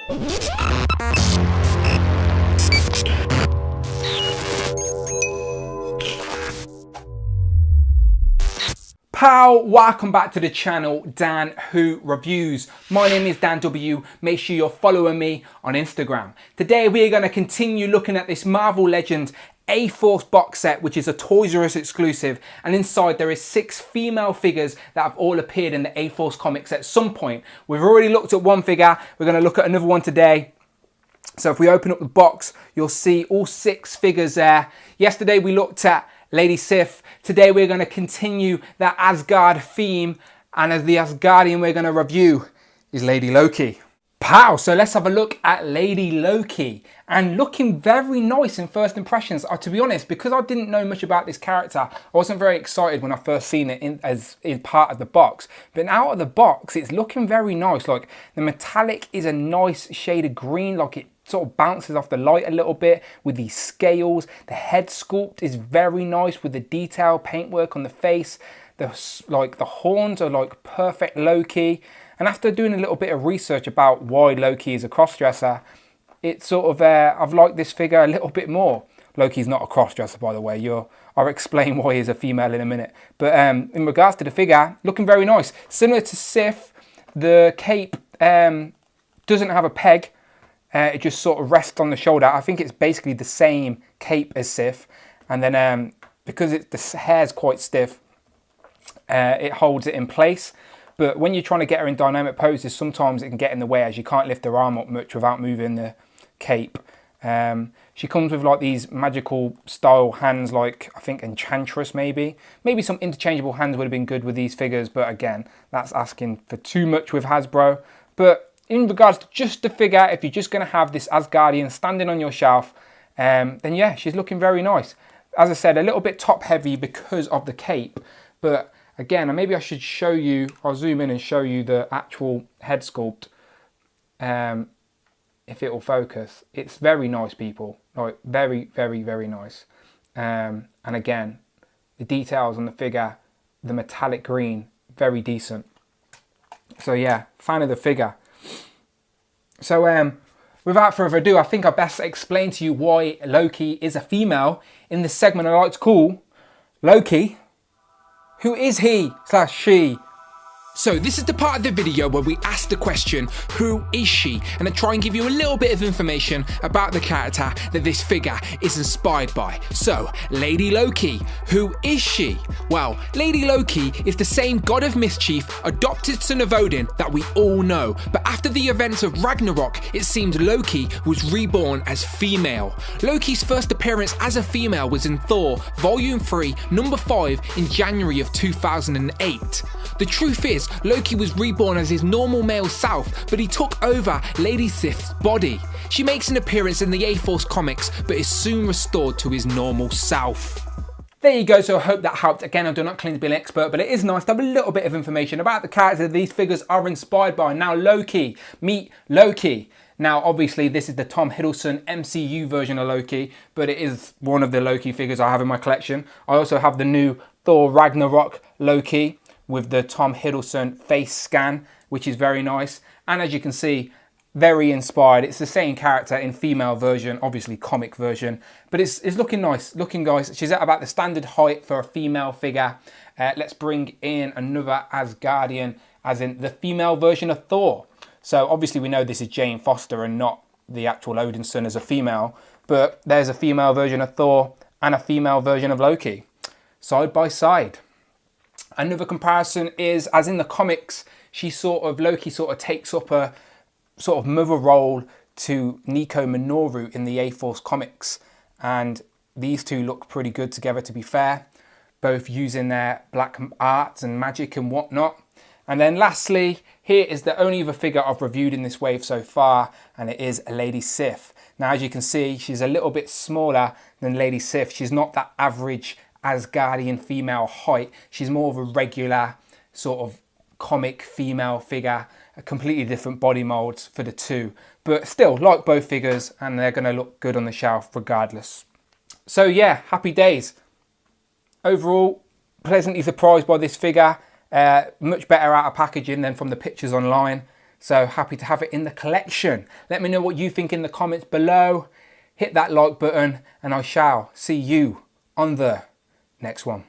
Pow, welcome back to the channel, Dan Who Reviews. My name is Dan W. Make sure you're following me on Instagram. Today we're going to continue looking at this Marvel Legends A-Force box set, which is a Toys R Us exclusive, and inside there is 6 female figures that have all appeared in the A-Force comics at some point. We've already looked at one figure, we're going to look at another one today. So if we open up the box, you'll see all 6 figures there. Yesterday we looked at Lady Sif. Today we're going to continue that Asgard theme, and as the Asgardian we're going to review is Lady Loki. Pow! So let's have a look at Lady Loki, and looking very nice in first impressions. To be honest, because I didn't know much about this character, I wasn't very excited when I first seen it as part of the box. But out of the box, it's looking very nice. Like the metallic is a nice shade of green, like it sort of bounces off the light a little bit with these scales. The head sculpt is very nice with the detail paintwork on the face. The horns are like perfect Loki. And after doing a little bit of research about why Loki is a crossdresser, it's sort of I've liked this figure a little bit more. Loki's not a crossdresser, by the way. I'll explain why he's a female in a minute. But in regards to the figure, looking very nice. Similar to Sif, the cape doesn't have a peg. It just sort of rests on the shoulder. I think it's basically the same cape as Sif. And then because the hair's quite stiff, it holds it in place. But when you're trying to get her in dynamic poses, sometimes it can get in the way as you can't lift her arm up much without moving the cape. She comes with like these magical style hands, like I think Enchantress maybe. Maybe some interchangeable hands would have been good with these figures, but again, that's asking for too much with Hasbro. But in regards to just the figure, if you're just going to have this Asgardian standing on your shelf, then yeah, she's looking very nice. As I said, a little bit top heavy because of the cape, but again, maybe I should show you, I'll zoom in and show you the actual head sculpt, if it will focus. It's very nice, people, like very, very, very nice. And again, the details on the figure, the metallic green, very decent. So yeah, fan of the figure. So without further ado, I think I best explain to you why Loki is a female in this segment I like to call Loki. Who is he / she? So this is the part of the video where we ask the question, who is she? And I try and give you a little bit of information about the character that this figure is inspired by. So, Lady Loki, who is she? Well, Lady Loki is the same god of mischief, adopted son of Odin that we all know. But after the events of Ragnarok, it seemed Loki was reborn as female. Loki's first appearance as a female was in Thor, Volume 3, Number 5 in January of 2008. The truth is, Loki was reborn as his normal male self, but he took over Lady Sif's body. She makes an appearance in the A-Force comics, but is soon restored to his normal self. There you go, so I hope that helped. Again, I do not claim to be an expert, but it is nice to have a little bit of information about the characters these figures are inspired by. Now Loki, meet Loki. Now obviously this is the Tom Hiddleston MCU version of Loki, but it is one of the Loki figures I have in my collection. I also have the new Thor Ragnarok Loki with the Tom Hiddleston face scan, which is very nice. And as you can see, very inspired. It's the same character in female version, obviously comic version, but it's looking nice, looking nice. She's at about the standard height for a female figure. Let's bring in another Asgardian, as in the female version of Thor. So obviously we know this is Jane Foster and not the actual Odin son as a female, but there's a female version of Thor and a female version of Loki, side by side. Another comparison is, as in the comics, Loki sort of takes up a sort of mother role to Nico Minoru in the A-Force comics. And these two look pretty good together, to be fair, both using their black arts and magic and whatnot. And then lastly, here is the only other figure I've reviewed in this wave so far, and it is Lady Sif. Now, as you can see, she's a little bit smaller than Lady Sif. She's not that average Asgardian female height. She's more of a regular sort of comic female figure, a completely different body molds for the two, but still like both figures, and they're going to look good on the shelf regardless. So yeah, happy days. Overall, pleasantly surprised by this figure. Much better out of packaging than from the pictures online. So happy to have it in the collection. Let me know what you think in the comments below. Hit that like button and I shall see you on the next one.